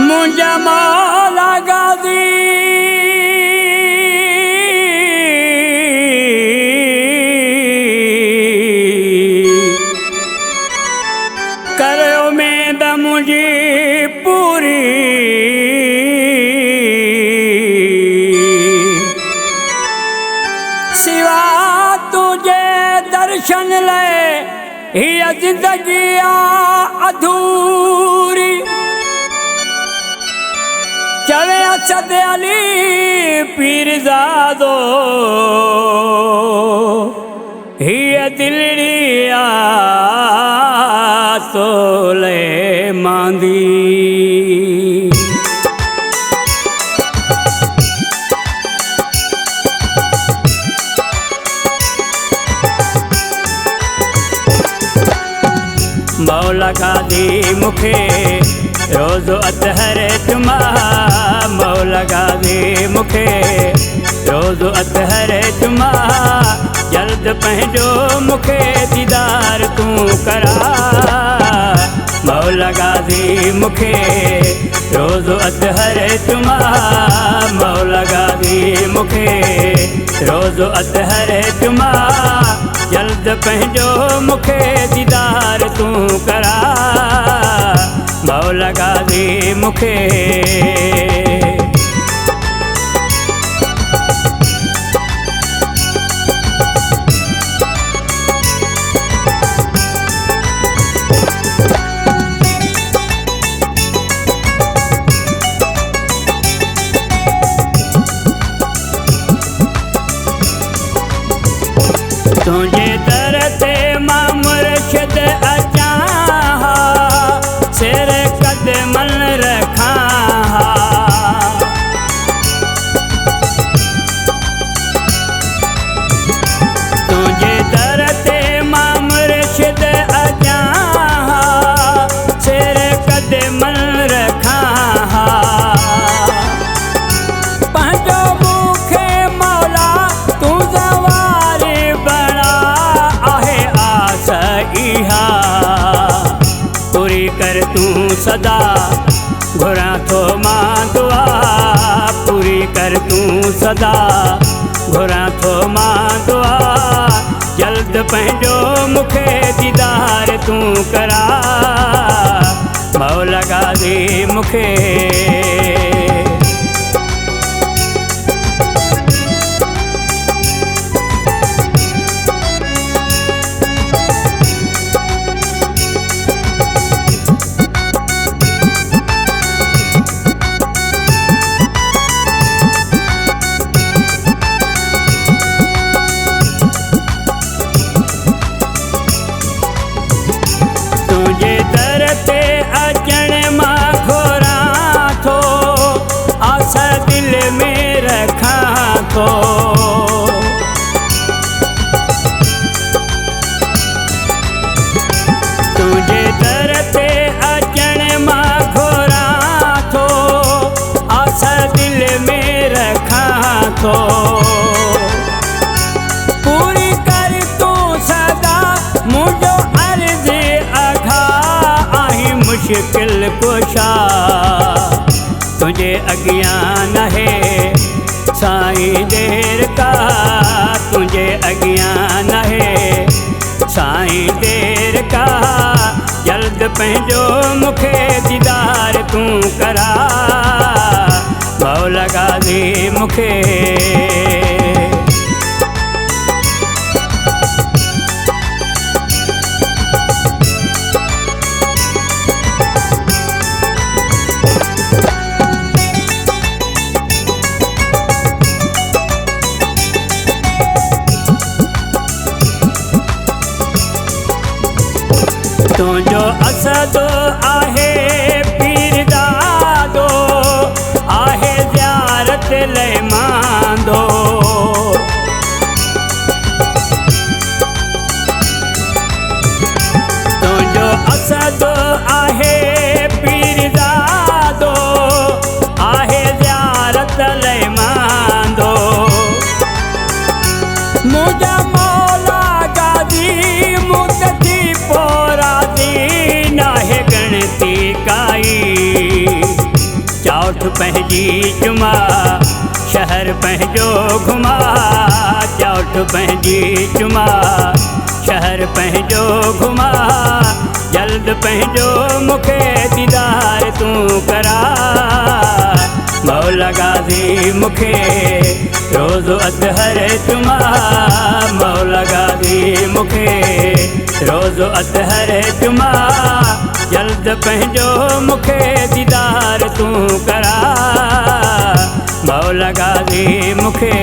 मुझा मौला गाज़ी करे उम्मीद मुझी पूरी सिवा तुझे दर्शन ले ये जिंदगी अधूरी चले असद अली पीरज़ादो हिय दिलड़िया सोले मांदी मौला गाज़ी मुखे रोज़ अतहर जुमा मौला गाज़ी मुखे रोज़ अतहर जुमा जल्द पंहिंजो मुखे दीदार तूं करा मौला गाज़ी मुखे रोज़ अतहर जुमा मौला गाज़ी मुखे रोज़ अतहर जुमा जल्द पंहिंजो मुखे दीदार तूं करा मौला गाज़ी मुखे तुझे दर ते मां मुर्शिद अचां सिर कदमन रखां तुझे दर ते मां मुर्शिद अचां सिर कदमन रखां पंहिंजो मुखे मौला तूं ज़वारी बणा आहे आस इहा पूरी कर तूं सदा घुरां थो मां दुआ पूरी कर तूं सदा घुरां थो मां दुआ जल्द पंहिंजो मुखे दीदार तूं करा मौला गाज़ी मुखे तुझे दर ते अचण मां घुरां थो आस दिल में रखां थो तुझे दर ते अचण मां घुरां थो आस दिल में रखां थो पूरी कर तूं सदा मुंहिंजो मुश्किल कुशा तुझे अगियां नहे साईं देर का तुझे अगियां नहे साईं देर का जल्द पंहिंजो मुखे दीदार तूं करा मौला गाज़ी मुखे तुझो असद आहे पीरज़ादो आहे ज़ियारत ले मांदो तुझो असद आहे पीरज़ादो आहे ज़ियारत ले मांदो मुझा मौला गाज़ी मुदती पोरादी नाहे गणती पंहिंजी चुमा शहर पंहिंजो घुमा चौठ पंहिंजी चुमा शहर पंहिंजो घुमा जल्द पंहिंजो मूंखे दीदार तूं करा मौला गाज़ी मूंखे रोज़ अतहर चुमा मौला गाज़ी मूंखे रोज़ अतहर चुमा जल्द पंहिंजो मूंखे दीदार तूं करा मौला गाज़ी मूंखे